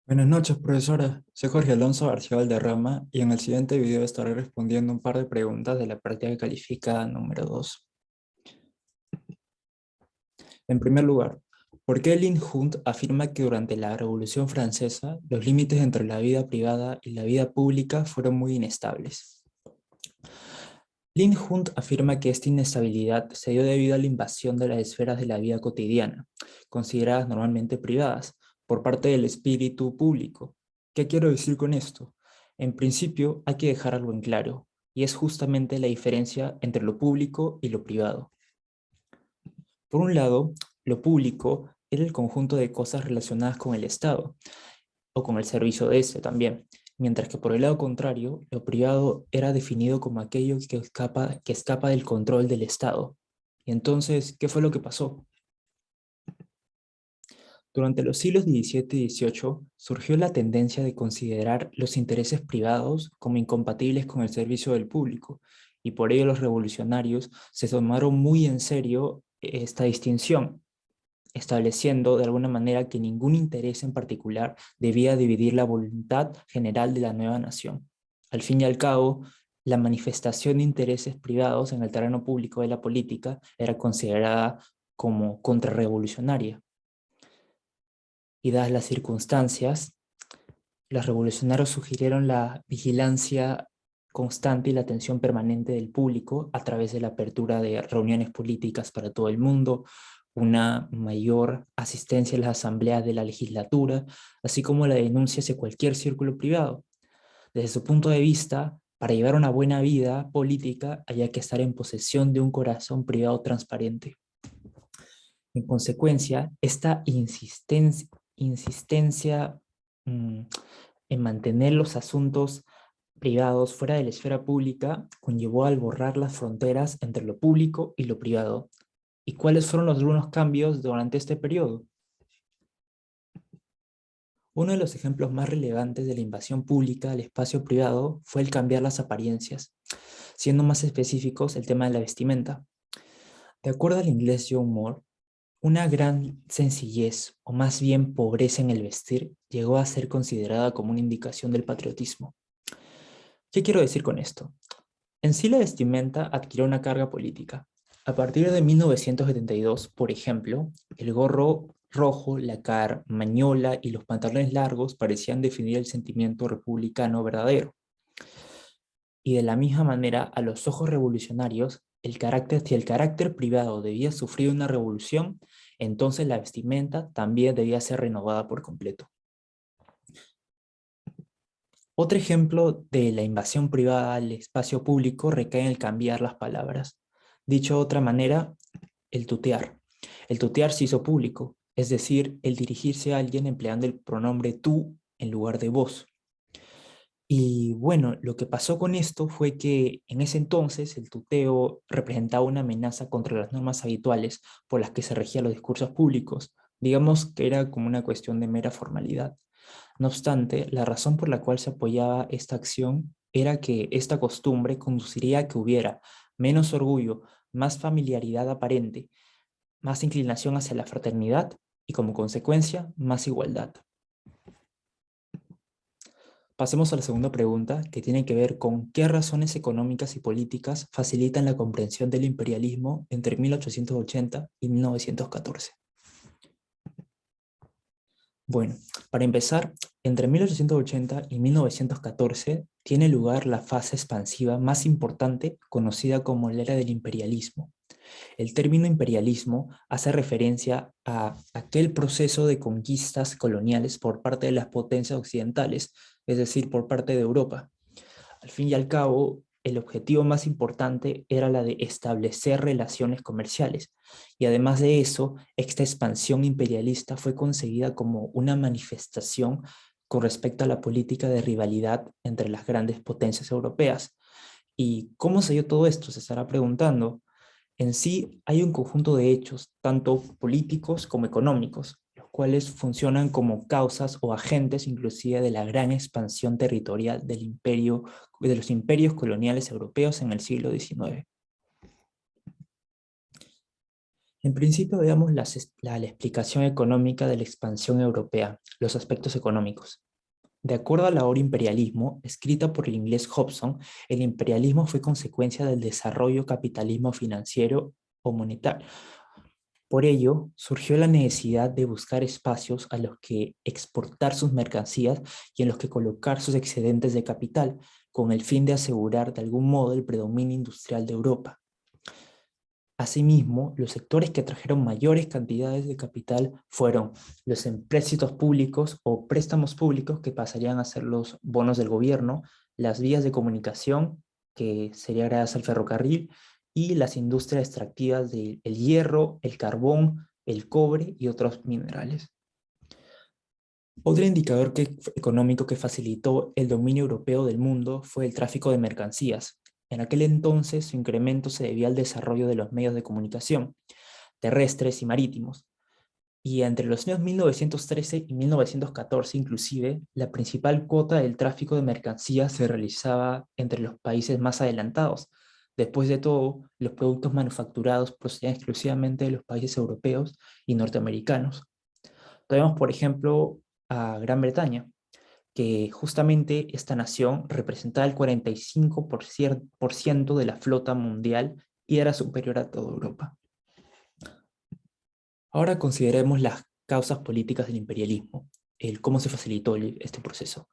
Buenas noches, profesora. Soy Jorge Alonso García Valderrama y en el siguiente video estaré respondiendo un par de preguntas de la práctica calificada número 2. En primer lugar, ¿por qué Lin Hunt afirma que durante la Revolución Francesa los límites entre la vida privada y la vida pública fueron muy inestables? Lin Hunt afirma que esta inestabilidad se dio debido a la invasión de las esferas de la vida cotidiana, consideradas normalmente privadas, por parte del espíritu público. ¿Qué quiero decir con esto? En principio, hay que dejar algo en claro, y es justamente la diferencia entre lo público y lo privado. Por un lado, lo público era el conjunto de cosas relacionadas con el Estado, o con el servicio de ese también, mientras que por el lado contrario, lo privado era definido como aquello que escapa del control del Estado. Y entonces, ¿qué fue lo que pasó? Durante los siglos XVII y XVIII surgió la tendencia de considerar los intereses privados como incompatibles con el servicio del público, y por ello los revolucionarios se tomaron muy en serio esta distinción, estableciendo de alguna manera que ningún interés en particular debía dividir la voluntad general de la nueva nación. Al fin y al cabo, la manifestación de intereses privados en el terreno público de la política era considerada como contrarrevolucionaria. Y dadas las circunstancias, los revolucionarios sugirieron la vigilancia constante y la atención permanente del público a través de la apertura de reuniones políticas para todo el mundo, una mayor asistencia a las asambleas de la legislatura, así como la denuncia hacia cualquier círculo privado. Desde su punto de vista, para llevar una buena vida política había que estar en posesión de un corazón privado transparente. En consecuencia, esta insistencia mm, en mantener los asuntos privados fuera de la esfera pública conllevó al borrar las fronteras entre lo público y lo privado. ¿Y cuáles fueron los algunos cambios durante este periodo? Uno de los ejemplos más relevantes de la invasión pública al espacio privado fue el cambiar las apariencias, siendo más específicos el tema de la vestimenta. De acuerdo al inglés John Moore, una gran sencillez, o más bien pobreza en el vestir, llegó a ser considerada como una indicación del patriotismo. ¿Qué quiero decir con esto? En sí la vestimenta adquirió una carga política. A partir de 1972, por ejemplo, el gorro rojo, la carmañola y los pantalones largos parecían definir el sentimiento republicano verdadero. Y de la misma manera, a los ojos revolucionarios, si el carácter privado debía sufrir una revolución, entonces la vestimenta también debía ser renovada por completo. Otro ejemplo de la invasión privada al espacio público recae en el cambiar las palabras. Dicho de otra manera, el tutear. El tutear se hizo público, es decir, el dirigirse a alguien empleando el pronombre tú en lugar de vos. Y bueno, lo que pasó con esto fue que en ese entonces el tuteo representaba una amenaza contra las normas habituales por las que se regían los discursos públicos. Digamos que era como una cuestión de mera formalidad. No obstante, la razón por la cual se apoyaba esta acción era que esta costumbre conduciría a que hubiera menos orgullo, más familiaridad aparente, más inclinación hacia la fraternidad y como consecuencia, más igualdad. Pasemos a la segunda pregunta, que tiene que ver con qué razones económicas y políticas facilitan la comprensión del imperialismo entre 1880 y 1914. Bueno, para empezar, entre 1880 y 1914 tiene lugar la fase expansiva más importante conocida como la era del imperialismo. El término imperialismo hace referencia a aquel proceso de conquistas coloniales por parte de las potencias occidentales, es decir, por parte de Europa. Al fin y al cabo, el objetivo más importante era la de establecer relaciones comerciales. Y además de eso, esta expansión imperialista fue concebida como una manifestación con respecto a la política de rivalidad entre las grandes potencias europeas. ¿Y cómo se dio todo esto? Se estará preguntando. En sí hay un conjunto de hechos, tanto políticos como económicos, los cuales funcionan como causas o agentes inclusive de la gran expansión territorial de los imperios coloniales europeos en el siglo XIX. En principio veamos la explicación económica de la expansión europea, los aspectos económicos. De acuerdo a la obra Imperialismo, escrita por el inglés Hobson, el imperialismo fue consecuencia del desarrollo capitalismo financiero o monetario. Por ello, surgió la necesidad de buscar espacios a los que exportar sus mercancías y en los que colocar sus excedentes de capital, con el fin de asegurar de algún modo el predominio industrial de Europa. Asimismo, los sectores que atrajeron mayores cantidades de capital fueron los empréstitos públicos o préstamos públicos, que pasarían a ser los bonos del gobierno, las vías de comunicación, que sería gracias al ferrocarril, y las industrias extractivas del hierro, el carbón, el cobre y otros minerales. Otro indicador económico que facilitó el dominio europeo del mundo fue el tráfico de mercancías. En aquel entonces, su incremento se debía al desarrollo de los medios de comunicación, terrestres y marítimos. Y entre los años 1913 y 1914, inclusive, la principal cuota del tráfico de mercancías se realizaba entre los países más adelantados. Después de todo, los productos manufacturados procedían exclusivamente de los países europeos y norteamericanos. Tenemos, por ejemplo, a Gran Bretaña, que justamente esta nación representaba el 45% de la flota mundial y era superior a toda Europa. Ahora consideremos las causas políticas del imperialismo, el cómo se facilitó este proceso.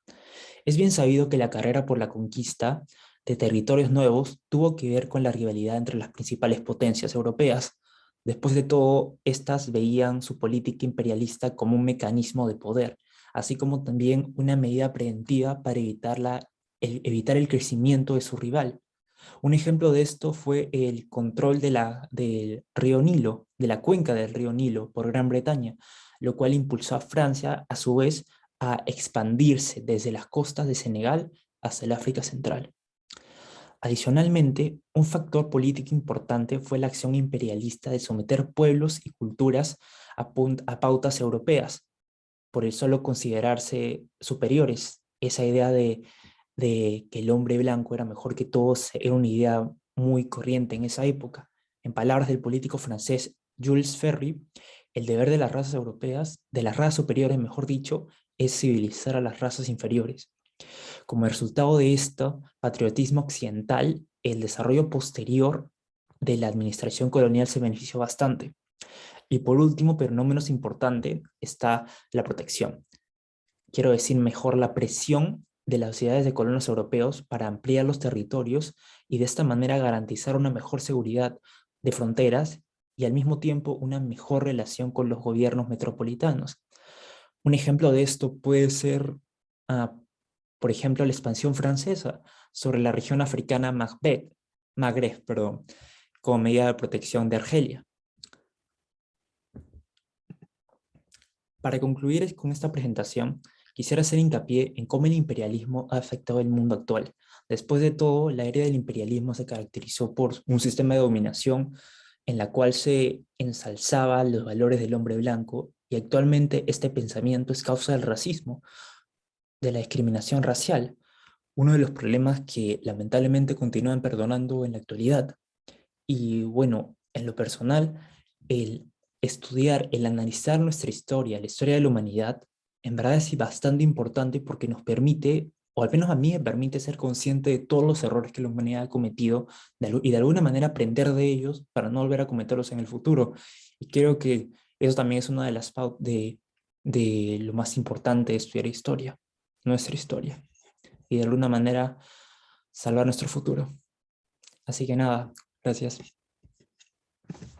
Es bien sabido que la carrera por la conquista de territorios nuevos tuvo que ver con la rivalidad entre las principales potencias europeas. Después de todo, estas veían su política imperialista como un mecanismo de poder, así como también una medida preventiva para evitar el crecimiento de su rival. Un ejemplo de esto fue el control del río Nilo, de la cuenca del río Nilo por Gran Bretaña, lo cual impulsó a Francia, a su vez, a expandirse desde las costas de Senegal hasta el África Central. Adicionalmente, un factor político importante fue la acción imperialista de someter pueblos y culturas a pautas europeas, por el solo considerarse superiores. Esa idea de que el hombre blanco era mejor que todos era una idea muy corriente en esa época. En palabras del político francés Jules Ferry, el deber de las razas europeas, de las razas superiores, mejor dicho, es civilizar a las razas inferiores. Como resultado de esto patriotismo occidental, el desarrollo posterior de la administración colonial se benefició bastante. Y por último, pero no menos importante, está la protección. Quiero decir mejor la presión de las ciudades de colonos europeos para ampliar los territorios y de esta manera garantizar una mejor seguridad de fronteras y al mismo tiempo una mejor relación con los gobiernos metropolitanos. Un ejemplo de esto puede ser, por ejemplo, la expansión francesa sobre la región africana Magreb, como medida de protección de Argelia. Para concluir con esta presentación, quisiera hacer hincapié en cómo el imperialismo ha afectado el mundo actual. Después de todo, la era del imperialismo se caracterizó por un sistema de dominación en la cual se ensalzaba los valores del hombre blanco, y actualmente este pensamiento es causa del racismo, de la discriminación racial, uno de los problemas que lamentablemente continúan perdonando en la actualidad. Y bueno, en lo personal, el estudiar, el analizar nuestra historia, la historia de la humanidad, en verdad es bastante importante porque nos permite, o al menos a mí me permite ser consciente de todos los errores que la humanidad ha cometido y de alguna manera aprender de ellos para no volver a cometerlos en el futuro. Y creo que eso también es una de las pautas de lo más importante de estudiar historia, nuestra historia, y de alguna manera salvar nuestro futuro. Así que nada, gracias.